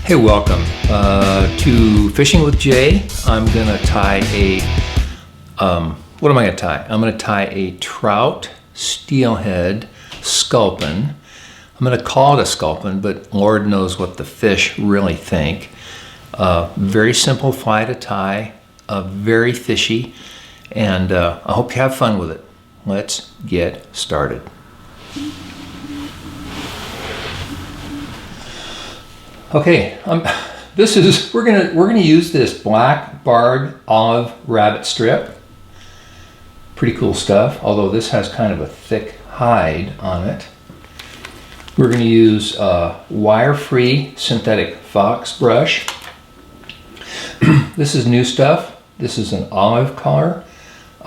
Hey, welcome to Fishing with Jay. I'm gonna tie a, what am I gonna tie? I'm gonna tie a trout steelhead sculpin. I'm gonna call it a sculpin, but Lord knows what the fish really think. Very simple fly to tie, very fishy, and I hope you have fun with it. Let's get started. Okay, we're gonna use this black barred olive rabbit strip. Pretty cool stuff, although this has kind of a thick hide on it. We're gonna use wire-free synthetic fox brush. This is new stuff. This is an olive color.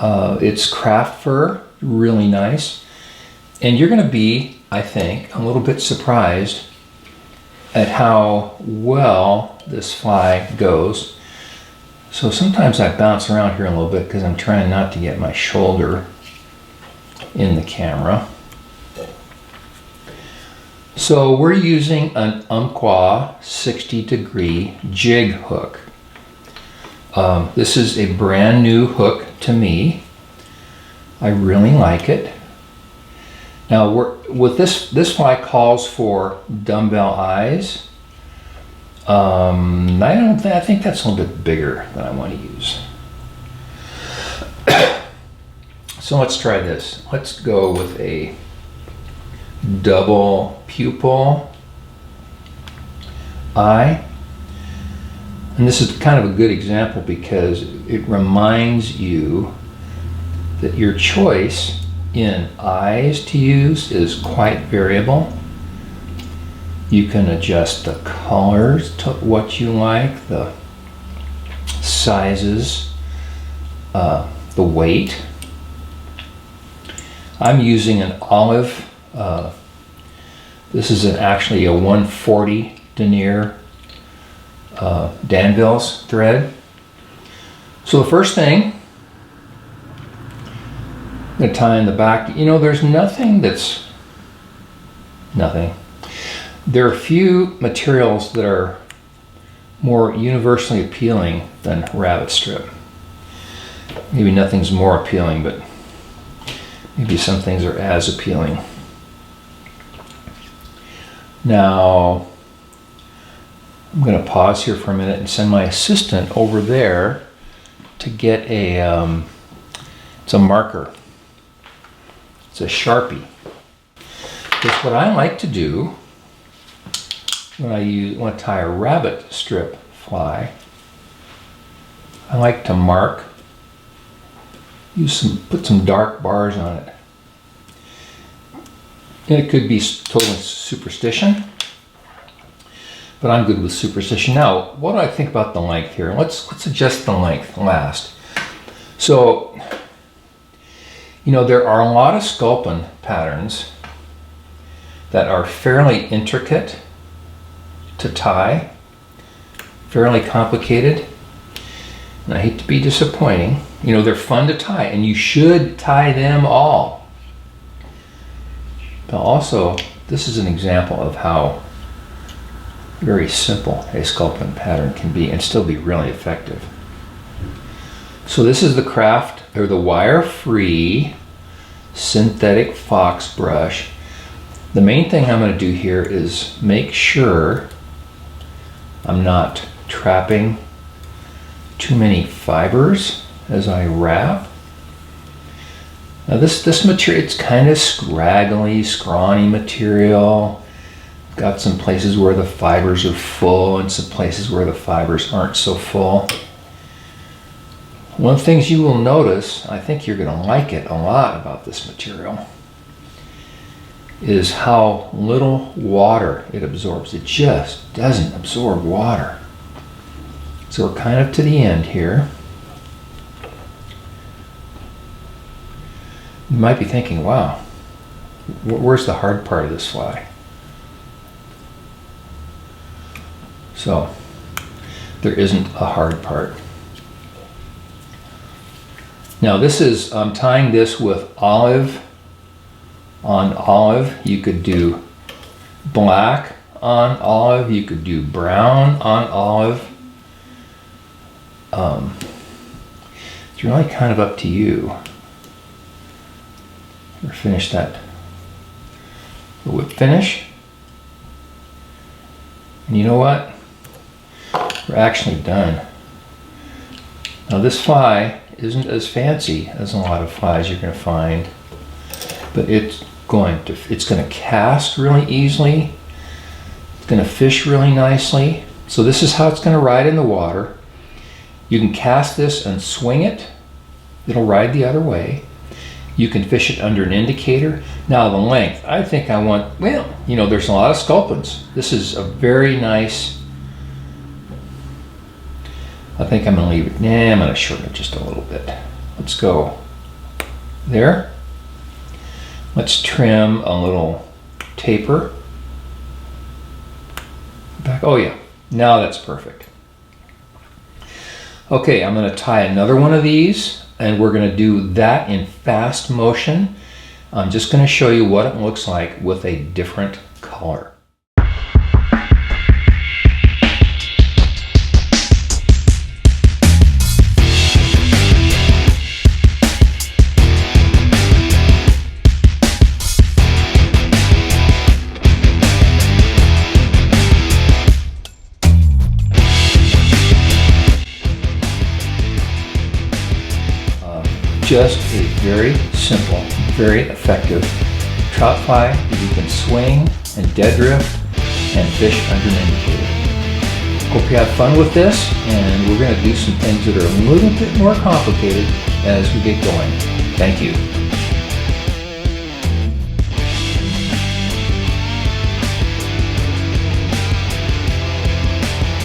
It's craft fur, really nice. And you're gonna be, I think, a little bit surprised at how well this fly goes. So sometimes I bounce around here a little bit because I'm trying not to get my shoulder in the camera. So we're using an Umpqua 60-degree jig hook. This is a brand new hook to me. I really like it. Now, this fly calls for dumbbell eyes. I think that's a little bit bigger than I want to use. So let's try this. Let's go with a double pupil eye. And this is kind of a good example because it reminds you that your choice in eyes to use is quite variable. You can adjust the colors to what you like, the sizes, the weight. I'm using an olive. This is actually a 140 denier Danville's thread. So the first thing, I'm going to tie in the back. You know, there's nothing. There are few materials that are more universally appealing than rabbit strip. Maybe nothing's more appealing, but maybe some things are as appealing. Now, I'm going to pause here for a minute and send my assistant over there to get it's a marker. It's a Sharpie. Because what I like to do when I want to tie a rabbit strip fly, I like to mark, put some dark bars on it. And it could be total superstition, but I'm good with superstition. Now, what do I think about the length here? Let's adjust the length last. So, you know, there are a lot of sculpin patterns that are fairly intricate to tie, fairly complicated, and I hate to be disappointing. You know, they're fun to tie, and you should tie them all. But also, this is an example of how very simple a sculpin pattern can be and still be really effective. So this is the wire-free synthetic fox brush. The main thing I'm going to do here is make sure I'm not trapping too many fibers as I wrap. Now this material, it's kind of scraggly, scrawny material. Got some places where the fibers are full and some places where the fibers aren't so full. One of the things you will notice, I think you're going to like it a lot about this material, is how little water it absorbs. It just doesn't absorb water. So we're kind of to the end here. You might be thinking, wow, where's the hard part of this fly? So there isn't a hard part. Now I'm tying this with olive on olive. You could do black on olive. You could do brown on olive. It's really kind of up to you. Or finish that whip finish. And you know what? We're actually done. Now this fly isn't as fancy as a lot of flies you're going to find, but it's going to cast really easily. It's going to fish really nicely. So this is how it's going to ride in the water. You can cast this and swing it. It'll ride the other way. You can fish it under an indicator. Now the length, I think I want, well, you know, there's a lot of sculpins. This is a very nice, I think I'm gonna leave it, I'm gonna shorten it just a little bit. Let's go there. Let's trim a little taper. Back, oh yeah, now that's perfect. Okay, I'm gonna tie another one of these, and we're going to do that in fast motion. I'm just going to show you what it looks like with a different color. Just a very simple, very effective trout fly that you can swing and dead drift and fish under an indicator. Hope you have fun with this, and we're going to do some things that are a little bit more complicated as we get going. Thank you.